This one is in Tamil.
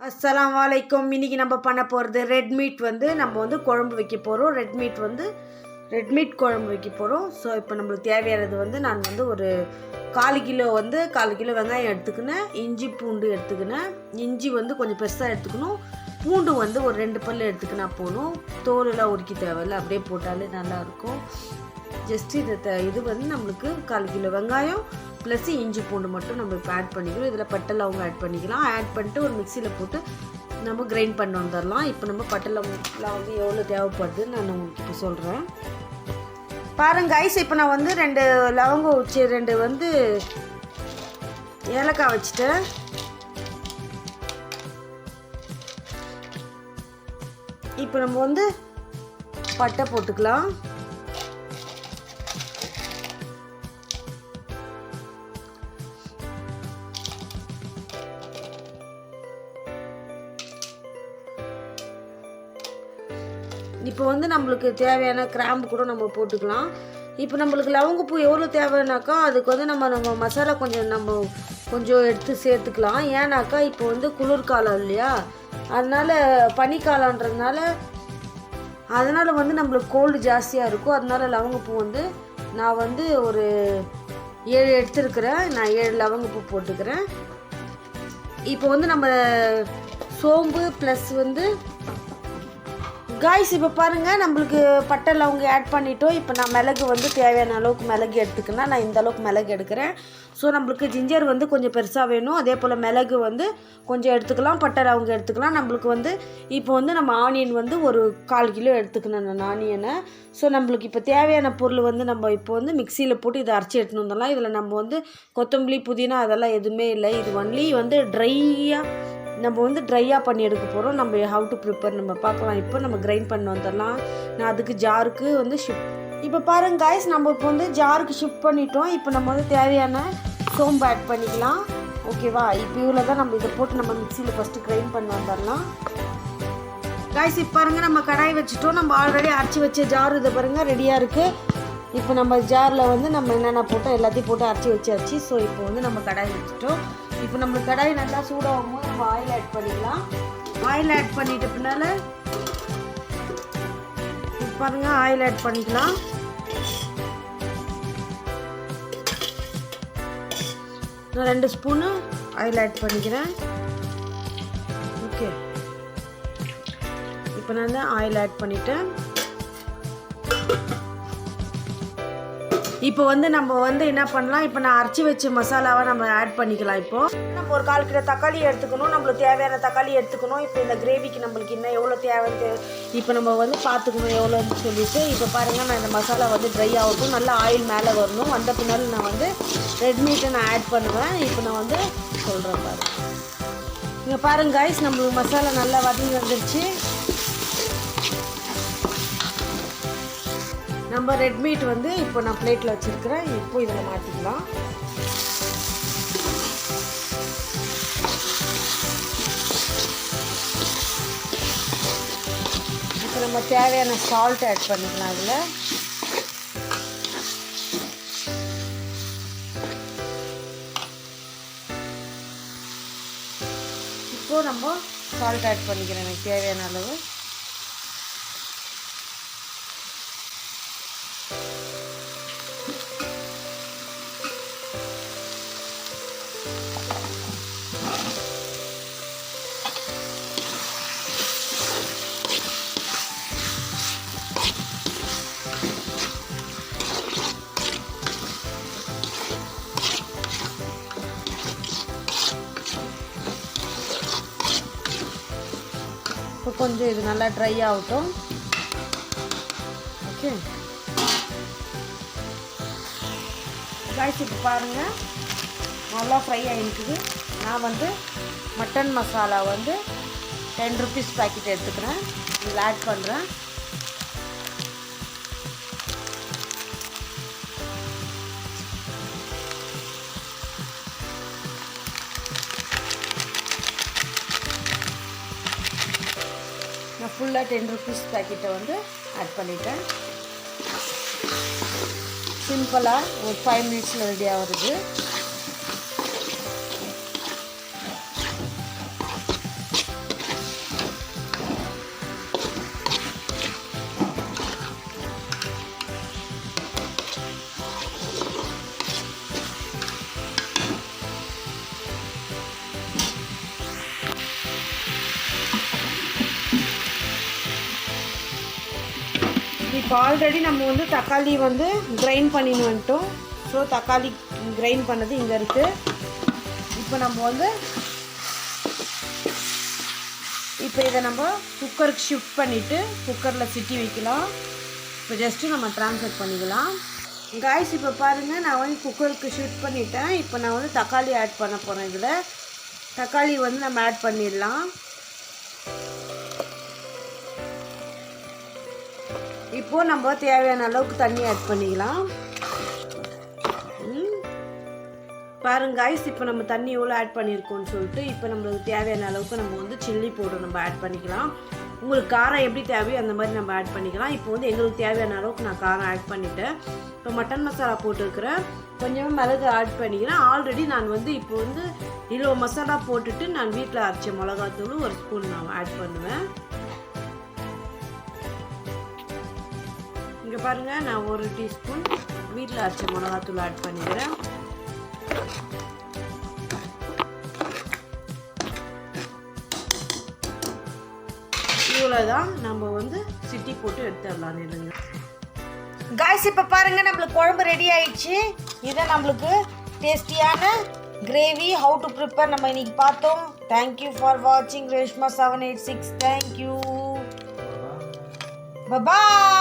அஸ்ஸலாமு அலைக்கும். இன்றைக்கி நம்ம பண்ண போகிறது ரெட் மீட் நம்ம குழம்பு வைக்க போகிறோம். ரெட் மீட் குழம்பு வைக்க போகிறோம். ஸோ இப்போ நம்மளுக்கு தேவையானது நான் ஒரு 1/4 கிலோ வெங்காயம் எடுத்துக்கினேன். இஞ்சி பூண்டு எடுத்துக்கினேன். இஞ்சி கொஞ்சம் பெருசாக எடுத்துக்கணும். பூண்டு ஒரு 2 பல் எடுத்துக்கினா போகணும். தோலெல்லாம் உரிக்க தேவையில்லை, அப்படியே போட்டாலே நல்லாயிருக்கும். ஜஸ்ட் இது நம்மளுக்கு 1/4 கிலோ வெங்காயம் ப்ளஸ் இஞ்சி பூண்டு மட்டும் நம்ம இப்போ ஆட் பண்ணிக்கிறோம். இதில் பட்டை லவங்கம் ஆட் பண்ணிக்கலாம். ஆட் பண்ணிட்டு ஒரு மிக்சியில் போட்டு நம்ம கிரைண்ட் பண்ணி வந்துடலாம். இப்போ நம்ம பட்டை லவங்கம்லாம் எவ்வளோ தேவைப்படுதுன்னு நான் உங்களுக்கு இப்போ சொல்கிறேன். பாருங்க கைஸ், இப்போ நான் 2 லவங்கம் வச்சு 2 ஏலக்காய் வச்சுட்டேன். இப்போ நம்ம பட்டை போட்டுக்கலாம். இப்போ நம்மளுக்கு தேவையான கிராம்பு கூட நம்ம போட்டுக்கலாம். இப்போ நம்மளுக்கு லவங்கப்பூ எவ்வளோ தேவைன்னாக்கா அதுக்கு நம்ம மசாலா கொஞ்சம் எடுத்து சேர்த்துக்கலாம். ஏன்னாக்கா இப்போ குளிர்காலம் இல்லையா, அதனால் பனிக்காலன்றதுனால நம்மளுக்கு கோல்டு ஜாஸ்தியாக இருக்கும். அதனால் லவங்கப்பூ நான் ஒரு 7 எடுத்துருக்கிறேன். நான் 7 லவங்கப்பூ போட்டுக்கிறேன். இப்போ நம்ம சோம்பு ப்ளஸ் காய்ஸ் இப்போ பாருங்கள், நம்மளுக்கு பட்டை லவங்க ஆட் பண்ணிட்டோம். இப்போ நான் மிளகு தேவையான அளவுக்கு மிளகு எடுத்துக்கினா நான் இந்த அளவுக்கு மிளகு எடுக்கிறேன். ஸோ நம்மளுக்கு ஜிஞ்சர் கொஞ்சம் பெருசாக வேணும். அதே போல் மிளகு கொஞ்சம் எடுத்துக்கலாம், பட்டை லவங்க எடுத்துக்கலாம். நம்மளுக்கு இப்போ நம்ம ஆனியன் ஒரு 1/4 கிலோ எடுத்துக்கணும் நான் ஆனியனை. ஸோ நம்மளுக்கு இப்போ தேவையான பொருள் நம்ம இப்போ மிக்சியில் போட்டு இதை அரைச்சி எடுத்துன்னு வந்துடலாம். இதில் நம்ம கொத்தமல்லி புதினா அதெல்லாம் எதுவுமே இல்லை. இது ஒன்லி ட்ரையாக நம்ம ட்ரையாக பண்ணி எடுக்க போகிறோம். நம்ம ஹவு டு ப்ரிப்பேர் நம்ம பார்க்கலாம். இப்போ நம்ம கிரைண்ட் பண்ணி வந்துடலாம். நான் அதுக்கு ஜாருக்கு ஷிஃப்ட். இப்போ பாருங்க காய்ஸ், நம்ம இப்போ ஜாருக்கு ஷிஃப்ட் பண்ணிட்டோம். இப்போ நம்ம தேவையான சோம்பு ஆட் பண்ணிக்கலாம். ஓகேவா? இப்போ இவ்வளோ தான் நம்ம இதை போட்டு நம்ம மிக்சியில் ஃபஸ்ட்டு கிரைண்ட் பண்ணி வந்துடலாம். காய்ஸ் இப்போ பாருங்கள், நம்ம கடாய் வச்சுட்டோம். நம்ம ஆல்ரெடி அரைச்சி வச்ச ஜார் இதை பாருங்கள் ரெடியாக இருக்குது. இப்போ நம்ம ஜாரில் நம்ம என்னென்ன போட்டோம் எல்லாத்தையும் போட்டு அரைச்சி வச்சாச்சு. ஸோ இப்போ நம்ம கடாய் வச்சுட்டோம். இப்போ நம்மளுக்கு கடாய் நல்லா சூடாகும் போது நம்ம ஆயில் ஆட் பண்ணிக்கலாம். ஆயில் ஆட் பண்ணிட்டு பின்னால் பாருங்க, ஆயில் ஆட் பண்ணிக்கலாம். நான் 2 ஸ்பூனு ஆயில் ஆட் பண்ணிக்கிறேன். ஓகே, இப்போ நான் ஆயில் ஆட் பண்ணிட்டேன். இப்போ நம்ம என்ன பண்ணலாம், இப்போ நான் அரைச்சி வச்ச மசாலாவை நம்ம ஆட் பண்ணிக்கலாம். இப்போது நம்ம ஒரு 1/4 கிலோ தக்காளி எடுத்துக்கணும். நம்மளுக்கு தேவையான தக்காளி எடுத்துக்கணும். இப்போ இந்த கிரேவிக்கு நம்மளுக்கு இன்னும் எவ்வளோ தேவைன்னு இப்போ நம்ம பார்த்துக்கணும் எவ்வளோன்னு சொல்லிட்டு. இப்போ பாருங்கள், நான் இந்த மசாலா ட்ரை ஆகட்டும். நல்லா ஆயில் மேலே வரணும். வந்த பின்னால் நான் ரெட் மீட்டை நான் ஆட் பண்ணுவேன். இப்போ நான் சொல்கிறேன் பாருங்கள். இங்கே பாருங்கள் காய்ஸ், நம்மளுக்கு மசாலா நல்லா வதங்கி வந்துருச்சு. நம்ம ரெட் மீட் இப்போ நான் பிளேட்டில் வச்சுருக்கிறேன். இப்போ இதில் மாற்றிக்கலாம். இப்போ நம்ம தேவையான சால்ட் ஆட் பண்ணிக்கலாம். அதில் இப்போது நம்ம சால்ட் ஆட் பண்ணிக்கிறேன் எனக்கு தேவையான அளவு. இப்போ கொஞ்சம் இது நல்லா ட்ரை ஆகட்டும். ஓகே காய்ஸ், இப்போ பாருங்கள் நல்லா ஃப்ரை ஆகிருக்குது. நான் மட்டன் மசாலா 10 ருபீஸ் பேக்கெட் எடுத்துக்கிறேன். இதில் ஆட் பண்ணுறேன். நான் ஃபுல்லாக 10 ருபீஸ் பேக்கெட்டை ஆட் பண்ணிட்டேன். சிம்பிளாக ஒரு 5 மினிட்ஸில் ரெடியாக வருது. இப்போ ஆல்ரெடி நம்ம வந்து தக்காளி வந்து கிரைண்ட் பண்ணின்னு வந்துட்டோம். ஸோ தக்காளி கிரைண்ட் பண்ணது இங்கே இருக்குது. இப்போ நம்ம வந்து இப்போ இதை நம்ம குக்கருக்கு ஷிஃப்ட் பண்ணிவிட்டு குக்கரில் சிட்டி வைக்கலாம். இப்போ ஜஸ்ட்டு நம்ம ட்ரான்ஸ்ஃபர் பண்ணிக்கலாம். காய்ஸ் இப்போ பாருங்கள், நான் வந்து குக்கருக்கு ஷிஃப்ட் பண்ணிட்டேன். இப்போ நான் வந்து தக்காளி ஆட் பண்ண போகிறேன். இதில் தக்காளி வந்து நம்ம ஆட் பண்ணிடலாம். இப்போது நம்ம தேவையான அளவுக்கு தண்ணி ஆட் பண்ணிக்கலாம். பாருங்க காய்ஸ், இப்போ நம்ம தண்ணி எவ்வளோ ஆட் பண்ணியிருக்கோம்னு சொல்லிட்டு இப்போ நம்மளுக்கு தேவையான அளவுக்கு நம்ம வந்து சில்லி பவுடர் நம்ம ஆட் பண்ணிக்கலாம். உங்களுக்கு காரம் எப்படி தேவையோ அந்த மாதிரி நம்ம ஆட் பண்ணிக்கலாம். இப்போ வந்து எங்களுக்கு தேவையான அளவுக்கு நான் காரம் ஆட் பண்ணிட்டேன். இப்போ மட்டன் மசாலா போட்டுருக்கிறேன். கொஞ்சமாக மிளகு ஆட் பண்ணிக்கிறேன். ஆல்ரெடி நான் வந்து இப்போ வந்து இவ்வளோ மசாலா போட்டுட்டு நான் வீட்டில் அரைச்ச மிளகாத்தூள் 1 ஸ்பூன் நான் ஆட் பண்ணுவேன். இங்கே பாருங்கள், நான் 1 டீஸ்பூன் வீட்டில் அரைச்ச மிளகாத்தூள் ஆட் பண்ணிக்கிறேன். இவ்வளோதான், நம்ம வந்து சிட்டி போட்டு எடுத்துடலாம். இல்லைங்க காய்ஸ், இப்போ பாருங்கள் நம்மளுக்கு குழம்பு ரெடி ஆயிடுச்சு. இதை நம்மளுக்கு டேஸ்டியான கிரேவி ஹவு டு ப்ரிப்பேர் நம்ம இன்னைக்கு பார்த்தோம். தேங்க்யூ ஃபார் வாட்சிங் ரேஷ்மா 786. தேங்க்யூ, பாய்.